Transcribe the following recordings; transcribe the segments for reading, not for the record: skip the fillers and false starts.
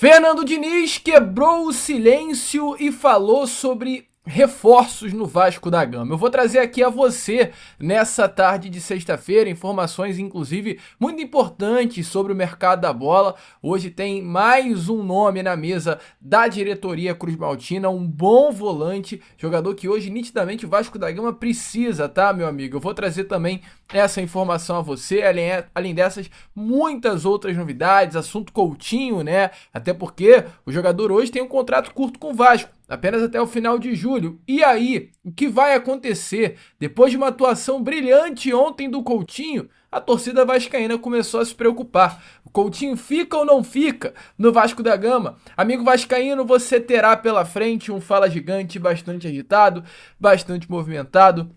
Fernando Diniz quebrou o silêncio e falou sobre reforços no Vasco da Gama. Eu vou trazer aqui a você, nessa tarde de sexta-feira, informações inclusive muito importantes sobre o mercado da bola. Hoje tem mais um nome na mesa da diretoria Cruz Maltina, um bom volante, jogador que hoje nitidamente o Vasco da Gama precisa, tá, meu amigo? Eu vou trazer também essa informação a você, além dessas, muitas outras novidades, assunto Coutinho, né? Até porque o jogador hoje tem um contrato curto com o Vasco, apenas até o final de julho. E aí, o que vai acontecer? Depois de uma atuação brilhante ontem do Coutinho, a torcida vascaína começou a se preocupar. O Coutinho fica ou não fica no Vasco da Gama? Amigo vascaíno, você terá pela frente um Fala Gigante bastante agitado, bastante movimentado,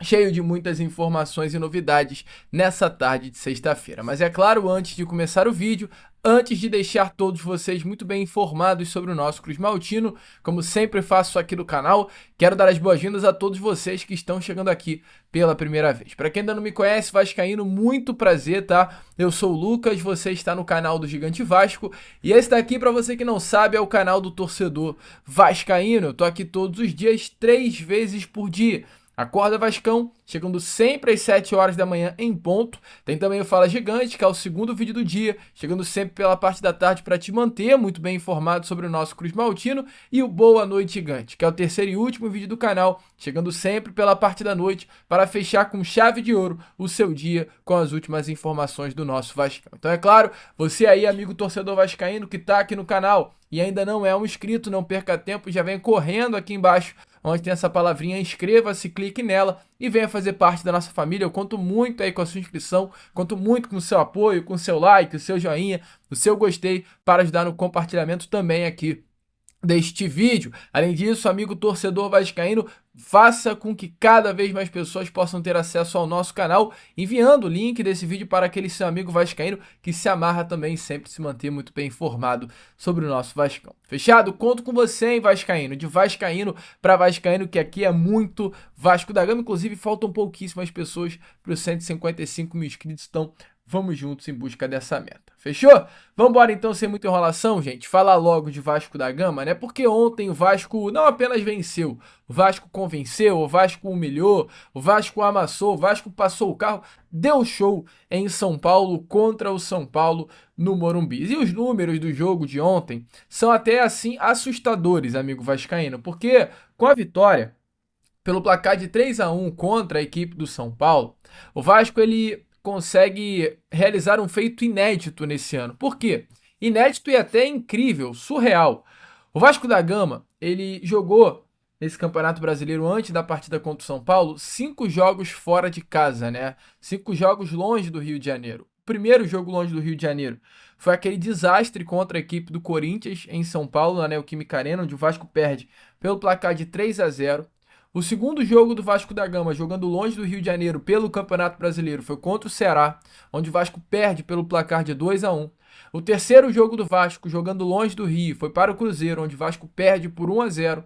cheio de muitas informações e novidades nessa tarde de sexta-feira. Mas é claro, antes de começar o vídeo, antes de deixar todos vocês muito bem informados sobre o nosso Cruz Maltino, como sempre faço aqui no canal, quero dar as boas-vindas a todos vocês que estão chegando aqui pela primeira vez. Para quem ainda não me conhece, vascaíno, muito prazer, tá? Eu sou o Lucas, você está no canal do Gigante Vasco, e esse daqui, para você que não sabe, é o canal do torcedor vascaíno. Eu tô aqui todos os dias, 3 vezes por dia. Acorda Vascão, chegando sempre às 7 horas da manhã em ponto. Tem também o Fala Gigante, que é o segundo vídeo do dia, chegando sempre pela parte da tarde para te manter muito bem informado sobre o nosso Cruz Maltino. E o Boa Noite Gigante, que é o terceiro e último vídeo do canal, chegando sempre pela parte da noite para fechar com chave de ouro o seu dia com as últimas informações do nosso Vascão. Então é claro, você aí, amigo torcedor vascaíno que está aqui no canal e ainda não é um inscrito, não perca tempo, já vem correndo aqui embaixo onde tem essa palavrinha, inscreva-se, clique nela e venha fazer parte da nossa família. Eu conto muito aí com a sua inscrição, conto muito com o seu apoio, com o seu like, o seu joinha, o seu gostei, para ajudar no compartilhamento também aqui deste vídeo. Além disso, amigo torcedor vascaíno, faça com que cada vez mais pessoas possam ter acesso ao nosso canal, enviando o link desse vídeo para aquele seu amigo vascaíno que se amarra também sempre se manter muito bem informado sobre o nosso Vascão. Fechado? Conto com você, hein, vascaíno, de vascaíno para vascaíno, que aqui é muito Vasco da Gama. Inclusive, faltam pouquíssimas pessoas para os 155 mil inscritos, então vamos juntos em busca dessa meta. Fechou? Vamos embora então, sem muita enrolação, gente. Falar logo de Vasco da Gama, né? Porque ontem o Vasco não apenas venceu, o Vasco convenceu, o Vasco humilhou, o Vasco amassou, o Vasco passou o carro, deu show em São Paulo contra o São Paulo no Morumbi. E os números do jogo de ontem são até assim assustadores, amigo vascaíno, porque com a vitória pelo placar de 3-1 contra a equipe do São Paulo, o Vasco ele consegue realizar um feito inédito nesse ano. Por quê? Inédito e até incrível, surreal. O Vasco da Gama, ele jogou nesse Campeonato Brasileiro, antes da partida contra o São Paulo, 5 jogos fora de casa, né? 5 jogos longe do Rio de Janeiro. O primeiro jogo longe do Rio de Janeiro foi aquele desastre contra a equipe do Corinthians em São Paulo, na Neoquímica Arena, onde o Vasco perde pelo placar de 3-0. O segundo jogo do Vasco da Gama, jogando longe do Rio de Janeiro pelo Campeonato Brasileiro, foi contra o Ceará, onde o Vasco perde pelo placar de 2-1. O terceiro jogo do Vasco, jogando longe do Rio, foi para o Cruzeiro, onde o Vasco perde por 1-0.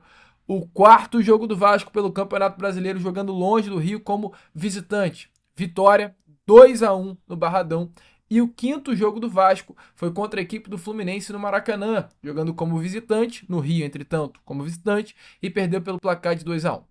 O quarto jogo do Vasco pelo Campeonato Brasileiro, jogando longe do Rio como visitante, vitória 2-1 no Barradão. E o quinto jogo do Vasco foi contra a equipe do Fluminense no Maracanã, jogando como visitante, no Rio, entretanto, como visitante, e perdeu pelo placar de 2-1.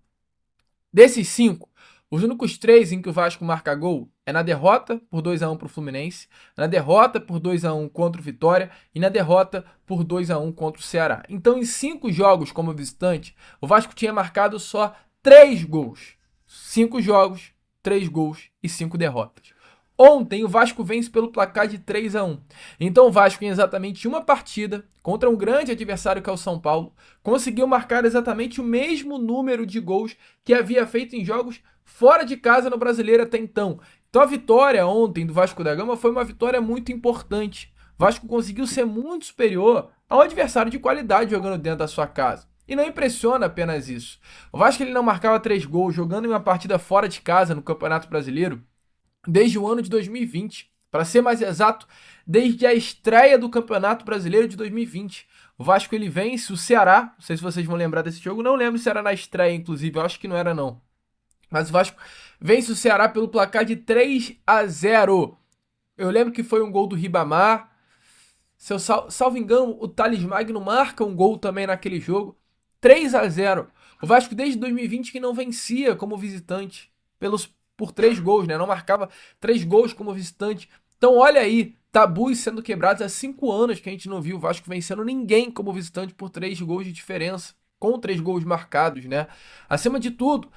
Desses 5, os únicos 3 em que o Vasco marca gol é na derrota por 2-1 para o Fluminense, na derrota por 2-1 contra o Vitória e na derrota por 2-1 contra o Ceará. Então, em 5 jogos como visitante, o Vasco tinha marcado só 3 gols. 5 jogos, 3 gols e 5 derrotas. Ontem o Vasco vence pelo placar de 3-1. Então o Vasco, em exatamente uma partida, contra um grande adversário que é o São Paulo, conseguiu marcar exatamente o mesmo número de gols que havia feito em jogos fora de casa no Brasileiro até então. Então a vitória ontem do Vasco da Gama foi uma vitória muito importante. O Vasco conseguiu ser muito superior a um adversário de qualidade jogando dentro da sua casa. E não impressiona apenas isso. O Vasco ele não marcava 3 gols jogando em uma partida fora de casa no Campeonato Brasileiro desde o ano de 2020, para ser mais exato, desde a estreia do Campeonato Brasileiro de 2020. O Vasco ele vence o Ceará, não sei se vocês vão lembrar desse jogo, não lembro se era na estreia, inclusive, eu acho que não era não. Mas o Vasco vence o Ceará pelo placar de 3-0. Eu lembro que foi um gol do Ribamar, Se eu salvo engano, o Thales Magno marca um gol também naquele jogo. 3-0. O Vasco desde 2020 que não vencia como visitante por 3 gols, né? Não marcava 3 gols como visitante. Então olha aí, tabus sendo quebrados há 5 anos que a gente não viu o Vasco vencendo ninguém como visitante por 3 gols de diferença, com 3 gols marcados, né? Acima de tudo,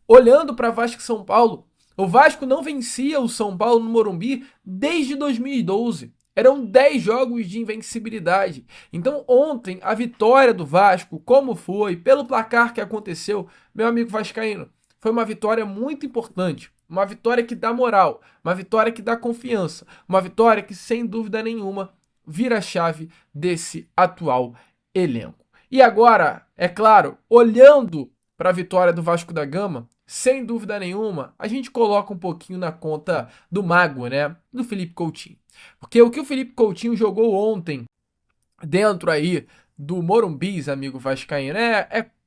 olhando para Vasco e São Paulo, o Vasco não vencia o São Paulo no Morumbi desde 2012. Eram 10 jogos de invencibilidade. Então, ontem, a vitória do Vasco, como foi, pelo placar que aconteceu, meu amigo vascaíno, foi uma vitória muito importante. Uma vitória que dá moral, uma vitória que dá confiança, uma vitória que, sem dúvida nenhuma, vira a chave desse atual elenco. E agora, é claro, olhando para a vitória do Vasco da Gama, sem dúvida nenhuma, a gente coloca um pouquinho na conta do mago, né? Do Felipe Coutinho. Porque o que o Felipe Coutinho jogou ontem dentro aí do Morumbis, amigo vascaíno,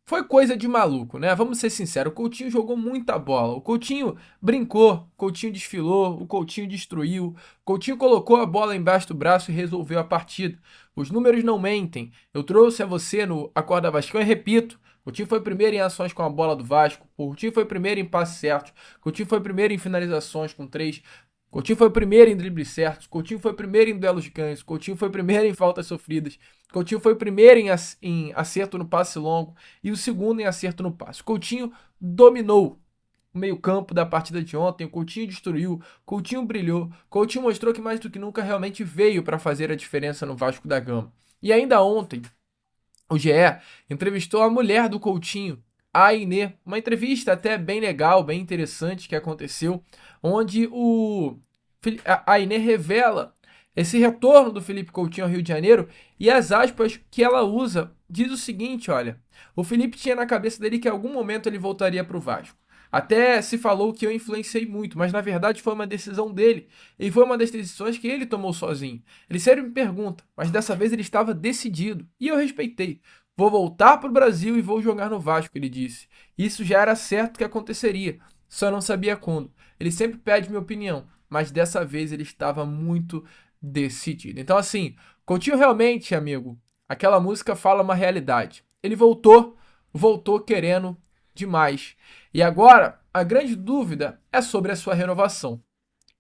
foi coisa de maluco, né? Vamos ser sinceros, o Coutinho jogou muita bola. O Coutinho brincou, o Coutinho desfilou, o Coutinho destruiu, o Coutinho colocou a bola embaixo do braço e resolveu a partida. Os números não mentem. Eu trouxe a você no Acorda Vascão e repito, o Coutinho foi primeiro em ações com a bola do Vasco, o Coutinho foi primeiro em passes certos, o Coutinho foi primeiro em finalizações com 3, Coutinho foi primeiro em dribles certos, Coutinho foi primeiro em duelos de ganhos, Coutinho foi primeiro em faltas sofridas, Coutinho foi primeiro em acerto no passe longo e o segundo em acerto no passe. Coutinho dominou o meio-campo da partida de ontem, o Coutinho destruiu, Coutinho brilhou, Coutinho mostrou que mais do que nunca realmente veio para fazer a diferença no Vasco da Gama. E ainda ontem, o GE entrevistou a mulher do Coutinho, a Aine, uma entrevista até bem legal, bem interessante que aconteceu, onde a Aine revela esse retorno do Felipe Coutinho ao Rio de Janeiro e as aspas que ela usa diz o seguinte, olha, o Felipe tinha na cabeça dele que em algum momento ele voltaria para o Vasco. Até se falou que eu influenciei muito, mas na verdade foi uma decisão dele. E foi uma das decisões que ele tomou sozinho. Ele sempre me pergunta, mas dessa vez ele estava decidido. E eu respeitei. Vou voltar para o Brasil e vou jogar no Vasco, ele disse. Isso já era certo que aconteceria, só não sabia quando. Ele sempre pede minha opinião, mas dessa vez ele estava muito decidido. Então, assim, Coutinho realmente, amigo, aquela música fala uma realidade. Ele voltou querendo demais. E agora, a grande dúvida é sobre a sua renovação.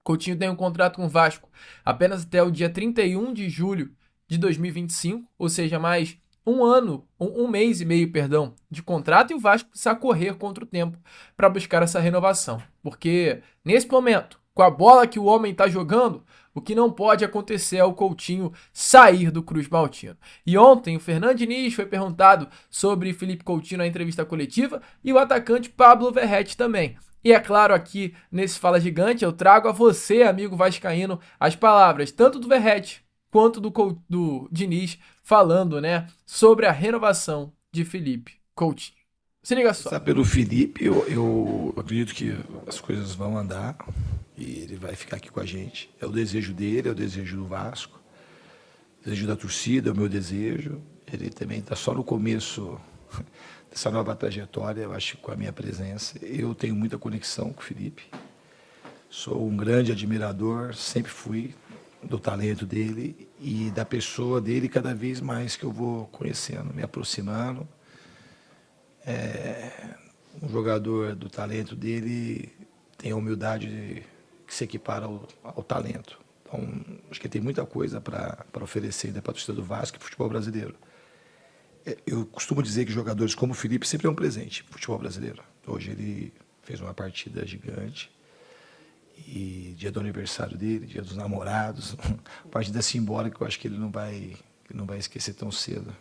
Coutinho tem um contrato com o Vasco apenas até o dia 31 de julho de 2025, ou seja, mais um ano, um mês e meio, perdão, de contrato, e o Vasco precisa correr contra o tempo para buscar essa renovação. Porque, nesse momento, com a bola que o homem está jogando, o que não pode acontecer é o Coutinho sair do Cruz Maltino. E ontem o Fernando Diniz foi perguntado sobre Felipe Coutinho na entrevista coletiva e o atacante Pablo Verratti também. E é claro, aqui nesse Fala Gigante eu trago a você, amigo vascaíno, as palavras tanto do Verratti quanto do Diniz falando, né, sobre a renovação de Felipe Coutinho. Se liga só. Pelo Felipe, eu acredito que as coisas vão andar e ele vai ficar aqui com a gente. É o desejo dele, é o desejo do Vasco, o desejo da torcida, é o meu desejo. Ele também está só no começo dessa nova trajetória, eu acho, com a minha presença. Eu tenho muita conexão com o Felipe, sou um grande admirador, sempre fui, do talento dele e da pessoa dele cada vez mais que eu vou conhecendo, me aproximando. Um jogador do talento dele tem a humildade que se equipara ao talento. Então, acho que ele tem muita coisa para oferecer ainda para a torcida do Vasco e para o futebol brasileiro. Eu costumo dizer que jogadores como o Felipe sempre é um presente para o futebol brasileiro. Hoje ele fez uma partida gigante. E dia do aniversário dele, dia dos namorados, uma partida simbólica que eu acho que ele não vai esquecer tão cedo.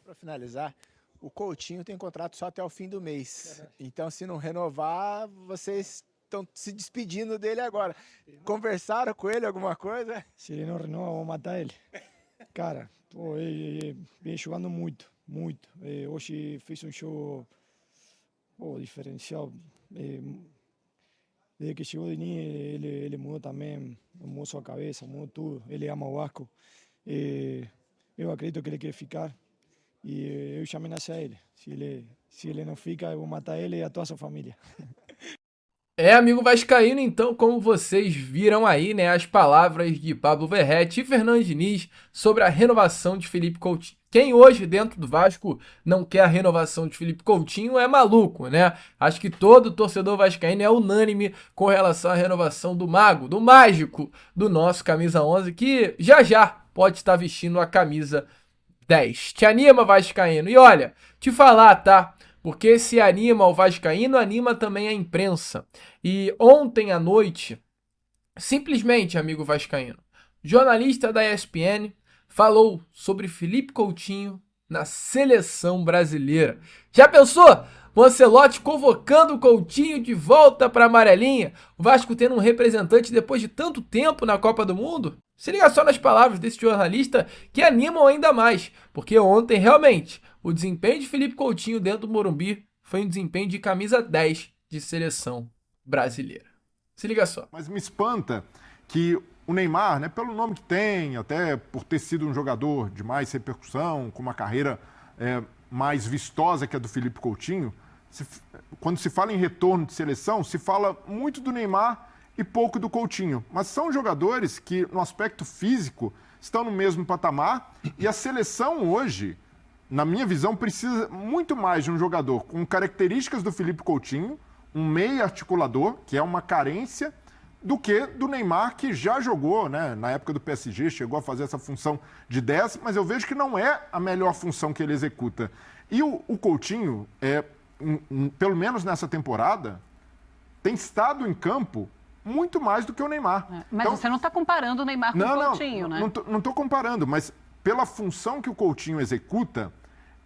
Para finalizar, o Coutinho tem contrato só até o fim do mês. Então, se não renovar, vocês estão se despedindo dele agora. Conversaram com ele alguma coisa? Se ele não renova, vou matar ele. Cara, pô, ele vem jogando muito, muito. Hoje fez um jogo diferencial. Desde que chegou o Diniz, ele mudou também, mudou sua cabeça, mudou tudo. Ele ama o Vasco. Eu acredito que ele quer ficar. E eu já ameacei ele. Se ele não fica, eu vou matar ele e a toda a sua família. Amigo vascaíno, então, como vocês viram aí, né, as palavras de Pablo Verratti e Fernando Diniz sobre a renovação de Felipe Coutinho. Quem hoje dentro do Vasco não quer a renovação de Felipe Coutinho é maluco, né? Acho que todo torcedor vascaíno é unânime com relação à renovação do mago, do mágico, do nosso camisa 11, que já pode estar vestindo a camisa 10. Te anima, vascaíno? E olha, te falar, tá? Porque se anima o vascaíno, anima também a imprensa. E ontem à noite, simplesmente, amigo vascaíno, jornalista da ESPN falou sobre Felipe Coutinho na seleção brasileira. Já pensou? O Ancelotti convocando o Coutinho de volta para a amarelinha, o Vasco tendo um representante depois de tanto tempo na Copa do Mundo? Se liga só nas palavras desse jornalista que animam ainda mais, porque ontem realmente o desempenho de Felipe Coutinho dentro do Morumbi foi um desempenho de camisa 10 de seleção brasileira. Se liga só. Mas me espanta que o Neymar, né, pelo nome que tem, até por ter sido um jogador de mais repercussão, com uma carreira mais vistosa que a do Felipe Coutinho, quando se fala em retorno de seleção, se fala muito do Neymar e pouco do Coutinho. Mas são jogadores que, no aspecto físico, estão no mesmo patamar e a seleção hoje, na minha visão, precisa muito mais de um jogador com características do Felipe Coutinho, um meia articulador, que é uma carência, do que do Neymar, que já jogou, né, na época do PSG, chegou a fazer essa função de 10, mas eu vejo que não é a melhor função que ele executa. E o Coutinho, pelo menos nessa temporada, tem estado em campo muito mais do que o Neymar. Mas então, você não está comparando o Neymar com o Coutinho, né? Não estou comparando, mas pela função que o Coutinho executa,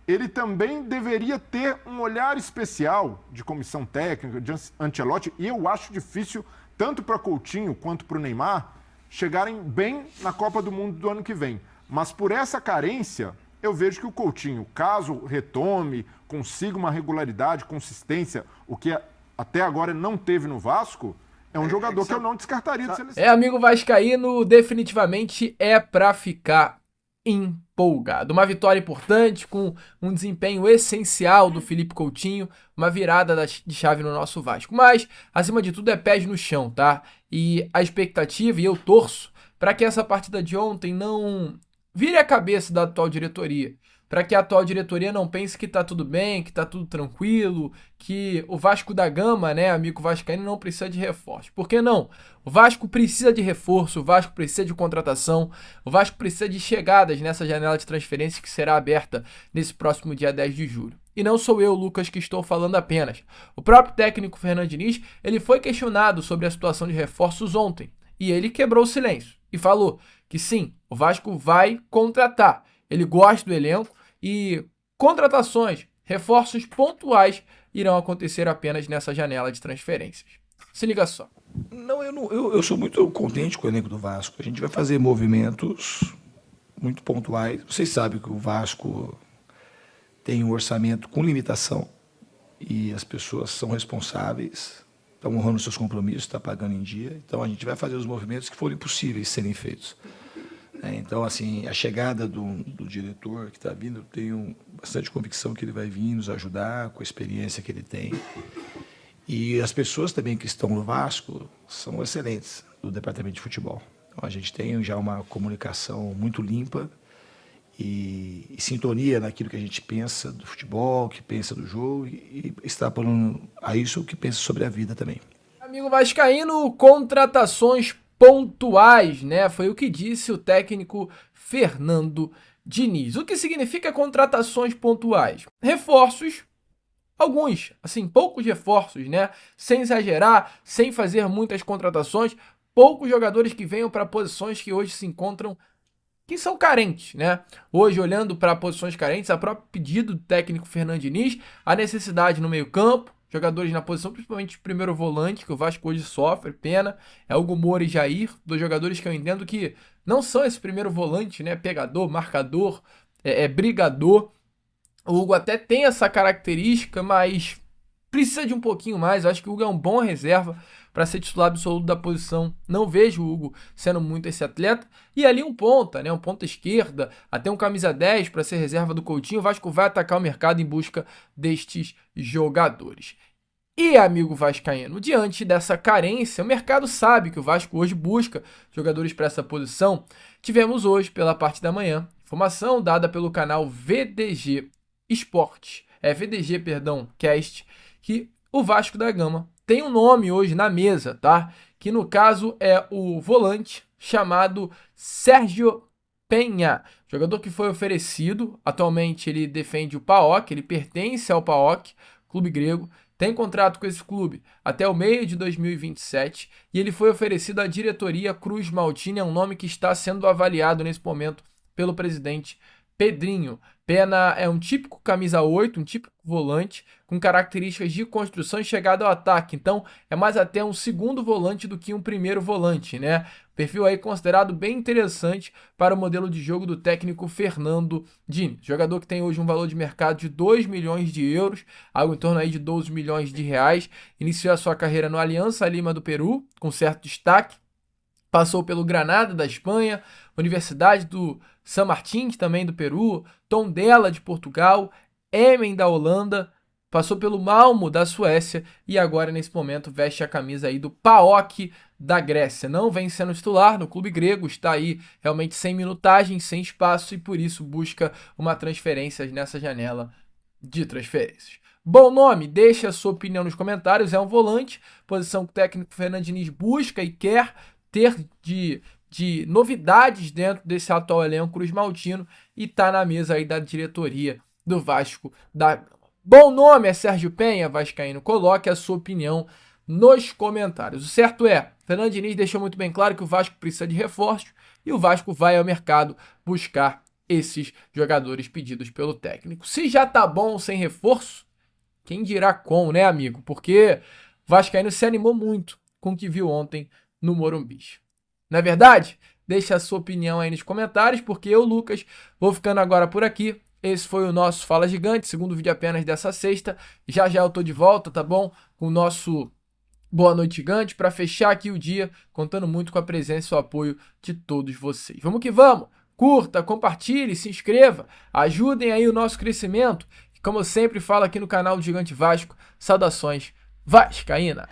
ele também deveria ter um olhar especial de comissão técnica, de Ancelotti, e eu acho difícil, tanto para Coutinho quanto para o Neymar, chegarem bem na Copa do Mundo do ano que vem. Mas por essa carência, eu vejo que o Coutinho, caso retome, consiga uma regularidade, consistência, o que até agora não teve no Vasco, é um jogador que eu não descartaria de seleção. Amigo vascaíno, definitivamente é para ficar empolgado. Uma vitória importante, com um desempenho essencial do Felipe Coutinho, uma virada de chave no nosso Vasco. Mas, acima de tudo, é pés no chão, tá? E a expectativa, e eu torço, para que essa partida de ontem não vire a cabeça da atual diretoria. Para que a atual diretoria não pense que tá tudo bem, que tá tudo tranquilo, que o Vasco da Gama, né, amigo vascaíno, não precisa de reforço. Por que não? O Vasco precisa de reforço, o Vasco precisa de contratação, o Vasco precisa de chegadas nessa janela de transferência que será aberta nesse próximo dia 10 de julho. E não sou eu, Lucas, que estou falando apenas. O próprio técnico Fernando Diniz, ele foi questionado sobre a situação de reforços ontem, e ele quebrou o silêncio e falou que sim, o Vasco vai contratar. Ele gosta do elenco e contratações, reforços pontuais irão acontecer apenas nessa janela de transferências. Se liga só. Eu sou muito contente com o elenco do Vasco. A gente vai fazer movimentos muito pontuais. Vocês sabem que o Vasco tem um orçamento com limitação e as pessoas são responsáveis, estão honrando seus compromissos, estão pagando em dia. Então a gente vai fazer os movimentos que forem possíveis serem feitos. Então, assim, a chegada do diretor que está vindo, eu tenho bastante convicção que ele vai vir nos ajudar com a experiência que ele tem. E as pessoas também que estão no Vasco são excelentes do departamento de futebol. Então, a gente tem já uma comunicação muito limpa e sintonia naquilo que a gente pensa do futebol, que pensa do jogo e extrapolando a isso o que pensa sobre a vida também. Amigo vascaíno, contratações pontuais, né? Foi o que disse o técnico Fernando Diniz. O que significa contratações pontuais? Reforços, alguns, assim, poucos reforços, né? Sem exagerar, sem fazer muitas contratações, poucos jogadores que venham para posições que hoje se encontram, que são carentes, né? Hoje, olhando para posições carentes, a próprio pedido do técnico Fernando Diniz, a necessidade no meio-campo, jogadores na posição, principalmente de primeiro volante, que o Vasco hoje sofre, pena, é Hugo Moura e Jair, dois jogadores que eu entendo que não são esse primeiro volante, né, pegador, marcador, brigador. O Hugo até tem essa característica, mas precisa de um pouquinho mais. Eu acho que o Hugo é um bom reserva para ser titular absoluto da posição. Não vejo o Hugo sendo muito esse atleta. E ali um ponta, né? Um ponta esquerda, até um camisa 10 para ser reserva do Coutinho. O Vasco vai atacar o mercado em busca destes jogadores. E, amigo vascaíno, diante dessa carência, o mercado sabe que o Vasco hoje busca jogadores para essa posição. Tivemos hoje, pela parte da manhã, informação dada pelo canal VDG Esportes, Cast, que o Vasco da Gama tem um nome hoje na mesa, tá? Que no caso é o volante chamado Sérgio Penha, jogador que foi oferecido. Atualmente ele defende o PAOK, ele pertence ao PAOK, clube grego, tem contrato com esse clube até o meio de 2027 e ele foi oferecido à diretoria Cruz Maltini, é um nome que está sendo avaliado nesse momento pelo presidente Pedrinho. Penha é um típico camisa 8, um típico volante, com características de construção e chegada ao ataque. Então, é mais até um segundo volante do que um primeiro volante, né? Perfil aí considerado bem interessante para o modelo de jogo do técnico Fernando Diniz. Jogador que tem hoje um valor de mercado de 2 milhões de euros, algo em torno aí de 12 milhões de reais. Iniciou a sua carreira no Aliança Lima do Peru, com certo destaque. Passou pelo Granada da Espanha, Universidade do San Martín, também do Peru, Tondela de Portugal, Emen da Holanda, passou pelo Malmo da Suécia e agora nesse momento veste a camisa aí do PAOK da Grécia. Não vem sendo titular no clube grego, está aí realmente sem minutagem, sem espaço e por isso busca uma transferência nessa janela de transferências. Bom nome, deixe a sua opinião nos comentários, é um volante, posição que o técnico Fernando Diniz busca e quer ter de novidades dentro desse atual elenco Cruz Maltino e tá na mesa aí da diretoria do Vasco da Gama. Bom nome é Sérgio Penha, vascaíno, coloque a sua opinião nos comentários. O certo é, Fernando Diniz deixou muito bem claro que o Vasco precisa de reforços e o Vasco vai ao mercado buscar esses jogadores pedidos pelo técnico. Se já tá bom sem reforço, quem dirá com, né, amigo? Porque o vascaíno se animou muito com o que viu ontem no Morumbi. Não é verdade? Deixe a sua opinião aí nos comentários, porque eu, Lucas, vou ficando agora por aqui. Esse foi o nosso Fala Gigante, segundo vídeo apenas dessa sexta. Já eu tô de volta, tá bom? Com o nosso Boa Noite Gigante, para fechar aqui o dia, contando muito com a presença e o apoio de todos vocês. Vamos que vamos! Curta, compartilhe, se inscreva, ajudem aí o nosso crescimento. E como eu sempre falo aqui no canal do Gigante Vasco, saudações vascaína!